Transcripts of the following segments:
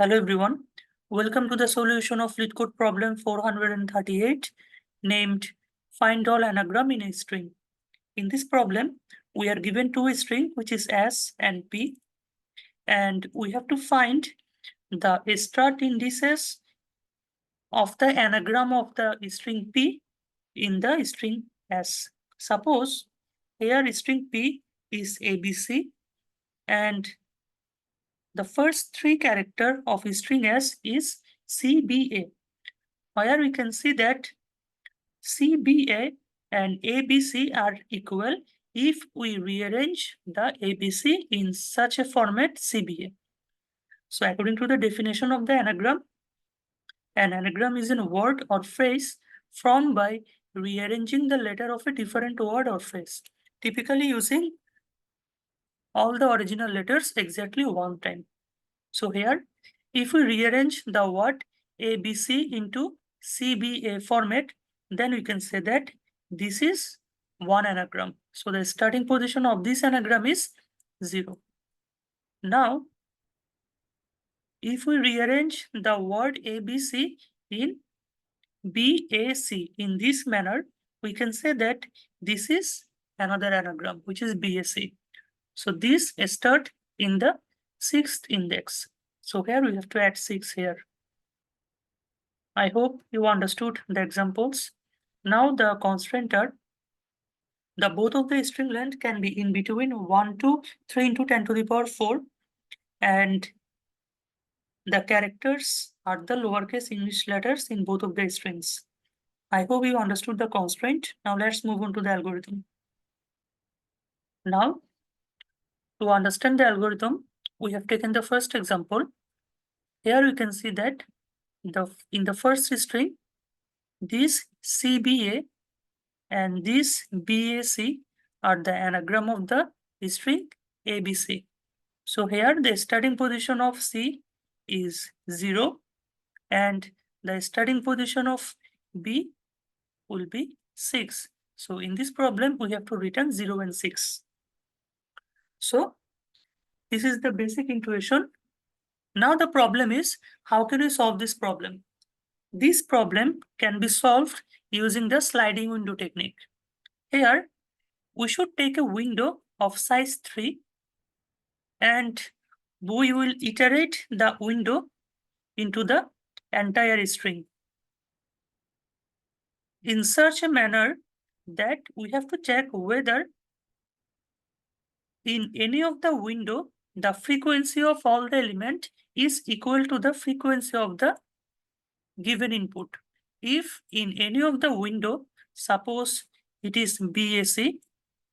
Hello everyone, welcome to the solution of LeetCode problem 438 named Find All Anagram in a String. In this problem, we are given two strings which is S and P, and we have to find the start indices of the anagram of the string P in the string S. Suppose here string P is ABC and the first three character of string S is CBA. Here we can see that CBA and ABC are equal if we rearrange the ABC in such a format CBA. So according to the definition of the anagram, an anagram is a word or phrase formed by rearranging the letter of a different word or phrase, typically using all the original letters exactly one time. So here, if we rearrange the word ABC into CBA format, then we can say that this is one anagram. So the starting position of this anagram is 0. Now, if we rearrange the word ABC in BAC in this manner, we can say that this is another anagram, which is BAC. So this start in the 6th index. So here we have to add 6 here. I hope you understood the examples. Now the constraint are the both of the string length can be in between 1 to 3 into 10 to the power 4, and the characters are the lowercase English letters in both of the strings. I hope you understood the constraint. Now let's move on to the algorithm. Now, to understand the algorithm, we have taken the first example. Here you can see that in the first string, this CBA and this BAC are the anagram of the string ABC. So here the starting position of C is 0 and the starting position of B will be 6. So in this problem, we have to return 0 and 6. So this is the basic intuition. Now the problem is, how can we solve this problem? This problem can be solved using the sliding window technique. Here, we should take a window of size 3 and we will iterate the window into the entire string in such a manner that we have to check whether in any of the window, the frequency of all the element is equal to the frequency of the given input. If in any of the window, suppose it is BAC,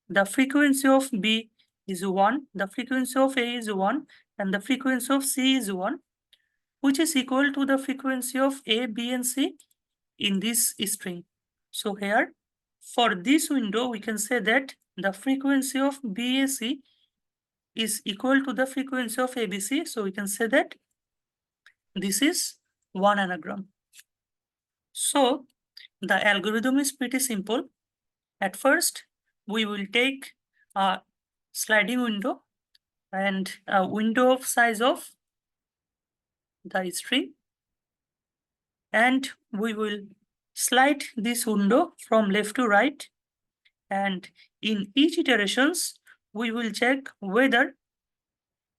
the frequency of B is 1, the frequency of A is 1, and the frequency of C is 1, which is equal to the frequency of A, B, and C in this string. So here, for this window, we can say that the frequency of BAC is equal to the frequency of ABC. So we can say that this is one anagram. So the algorithm is pretty simple. At first, we will take a sliding window and a window of size of the string, and we will slide this window from left to right, and in each iterations, we will check whether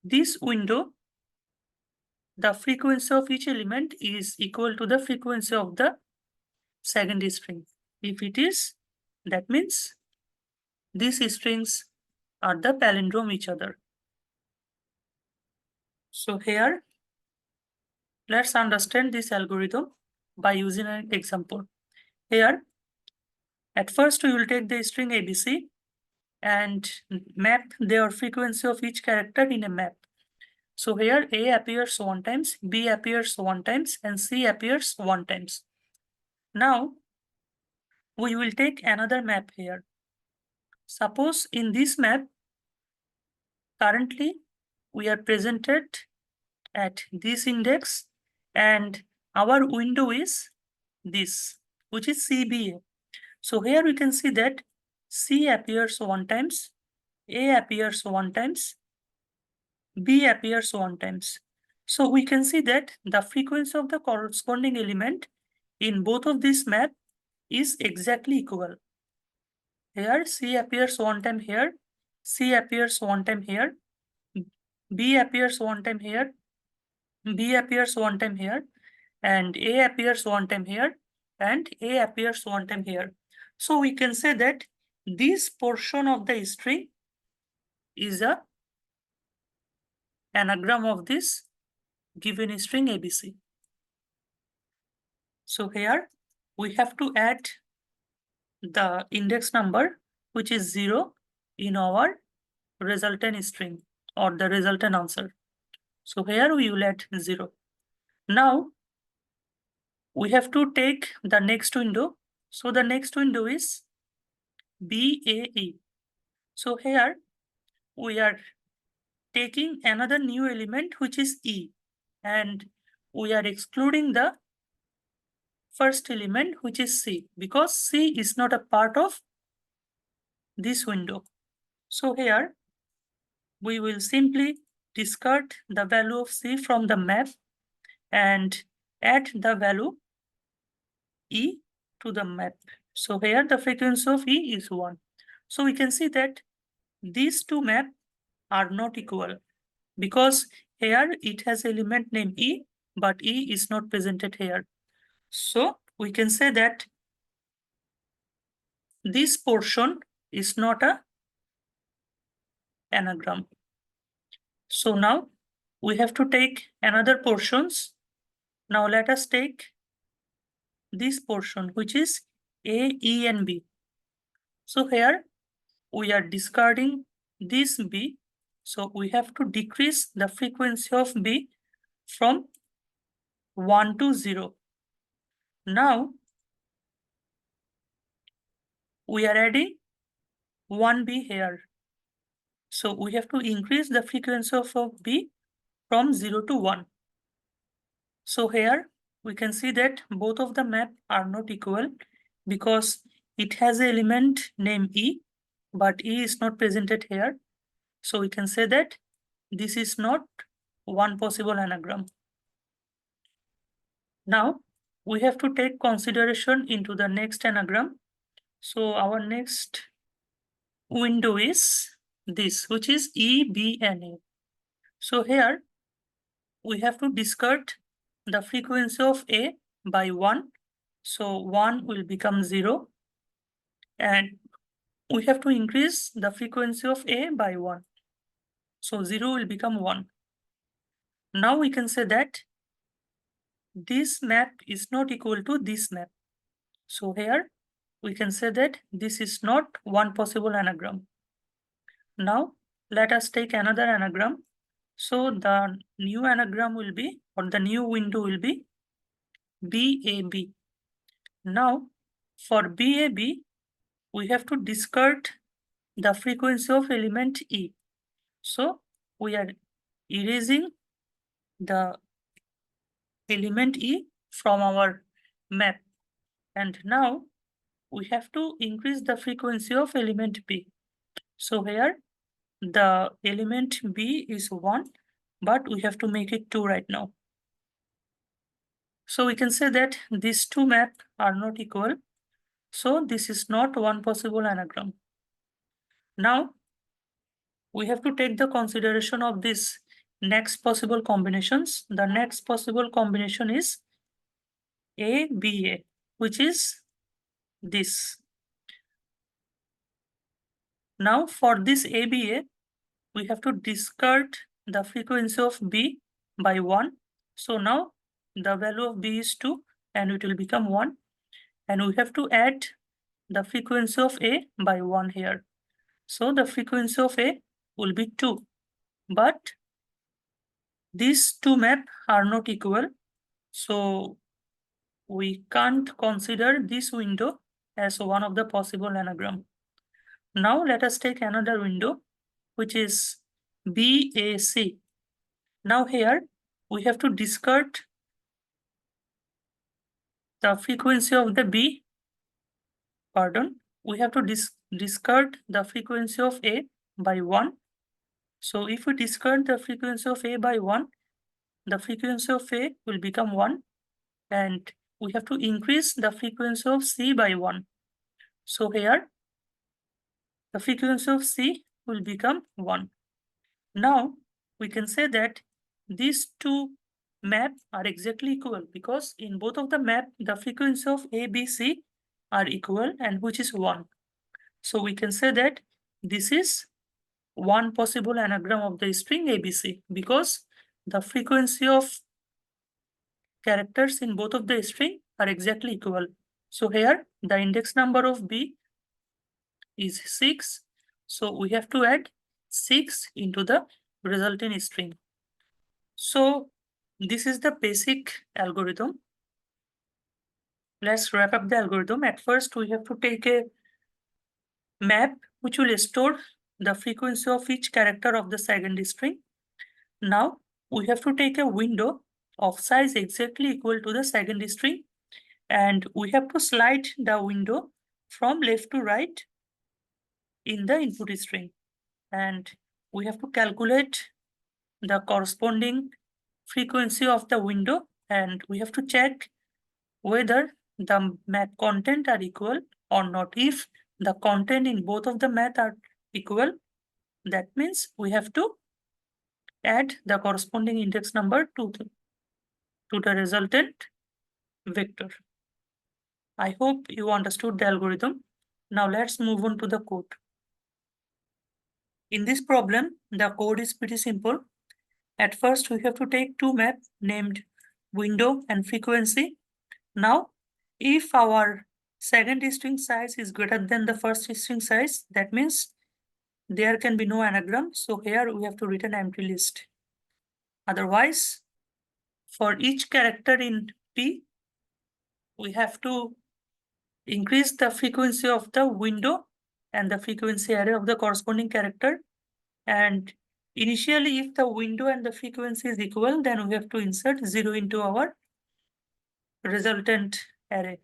this window, the frequency of each element is equal to the frequency of the second string. If it is, that means these strings are the palindrome each other. So here, let's understand this algorithm by using an example. Here, at first we will take the string ABC and map their frequency of each character in a map. So here A appears 1 times, B appears 1 times, and C appears 1 times. Now, we will take another map here. Suppose in this map, currently we are presented at this index and our window is this, which is CBA. So here we can see that C appears 1 times, A appears 1 times, B appears 1 times. So we can see that the frequency of the corresponding element in both of these map is exactly equal. Here C appears one time here, C appears one time here, B appears one time here, B appears one time here, and A appears one time here, and A appears one time here. So we can say that this portion of the string is a anagram of this given string ABC. So here we have to add the index number, which is 0 in our resultant string or the resultant answer. So here we will add 0. Now we have to take the next window. So the next window is BAE. So here we are taking another new element, which is E, and we are excluding the first element, which is C, because C is not a part of this window. So here we will simply discard the value of C from the map and add the value E to the map. So here the frequency of E is 1. So we can see that these two maps are not equal because here it has element name E, but E is not presented here. So we can say that this portion is not a anagram. So now we have to take another portions. Now let us take this portion, which is A, E, and B. So here we are discarding this B. So we have to decrease the frequency of B from 1 to 0. Now we are adding 1B here. So we have to increase the frequency of B from 0 to 1. So here we can see that both of the map are not equal because it has an element named E, but E is not presented here. So we can say that this is not one possible anagram. Now we have to take consideration into the next anagram. So our next window is this, which is E, B, and A. So here we have to discard the frequency of A by 1. So 1 will become 0. And we have to increase the frequency of A by 1. So 0 will become 1. Now we can say that this map is not equal to this map. So here we can say that this is not one possible anagram. Now let us take another anagram. So the new anagram will be, or the new window will be BAB. Now for BAB, we have to discard the frequency of element E. So we are erasing the element E from our map. And now we have to increase the frequency of element B. So here the element B is 1, but we have to make it 2 right now. So we can say that these two maps are not equal. So this is not one possible anagram. Now we have to take the consideration of this next possible combinations. The next possible combination is ABA, which is this. Now for this ABA, we have to discard the frequency of B by 1. So now the value of B is 2 and it will become 1. And we have to add the frequency of A by 1 here. So the frequency of A will be 2. But these two maps are not equal. So we can't consider this window as one of the possible anagram. Now let us take another window, which is BAC. Now here we have to discard the frequency of the B. We have to discard the frequency of A by 1. So if we discard the frequency of A by 1, the frequency of A will become 1, and we have to increase the frequency of C by 1. So here, the frequency of C will become 1. Now, we can say that these two maps are exactly equal, because in both of the map, the frequency of A, B, C are equal, and which is 1. So we can say that this is one possible anagram of the string ABC, because the frequency of characters in both of the string are exactly equal. So here the index number of B is 6. So we have to add 6 into the resulting string. So this is the basic algorithm. Let's wrap up the algorithm. At first, we have to take a map which will store the frequency of each character of the second string. Now we have to take a window of size exactly equal to the second string, and we have to slide the window from left to right in the input string, and we have to calculate the corresponding frequency of the window, and we have to check whether the map content are equal or not. If the content in both of the map are equal, that means we have to add the corresponding index number to the resultant vector. I hope you understood the algorithm. Now let's move on to the code. In this problem, the code is pretty simple. At first, we have to take two maps named window and frequency. Now, if our second string size is greater than the first string size, that means there can be no anagram. So here we have to return empty list. Otherwise, for each character in P, we have to increase the frequency of the window and the frequency array of the corresponding character. And initially, if the window and the frequency is equal, then we have to insert 0 into our resultant array.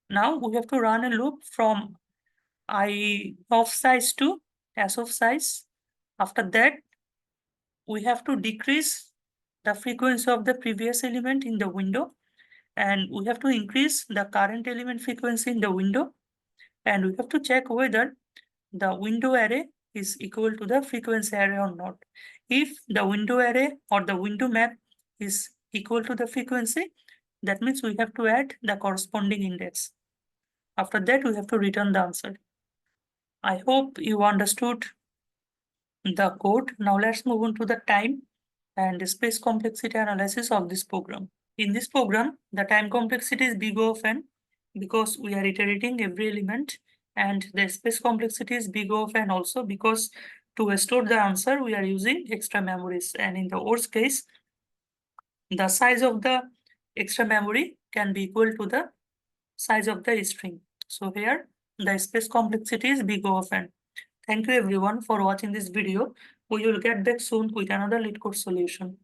Now we have to run a loop from I of size to S of size. After that, we have to decrease the frequency of the previous element in the window, and we have to increase the current element frequency in the window, and we have to check whether the window array is equal to the frequency array or not. If the window array or the window map is equal to the frequency, that means we have to add the corresponding index. After that, we have to return the answer. I hope you understood the code. Now let's move on to the time and space complexity analysis of this program. In this program, the time complexity is big O of n because we are iterating every element, and the space complexity is big O of n also because to store the answer, we are using extra memories. And in the worst case, the size of the extra memory can be equal to the size of the string. So here, the space complexity is big O of n. Thank you everyone for watching this video. We will get back soon with another LeetCode solution.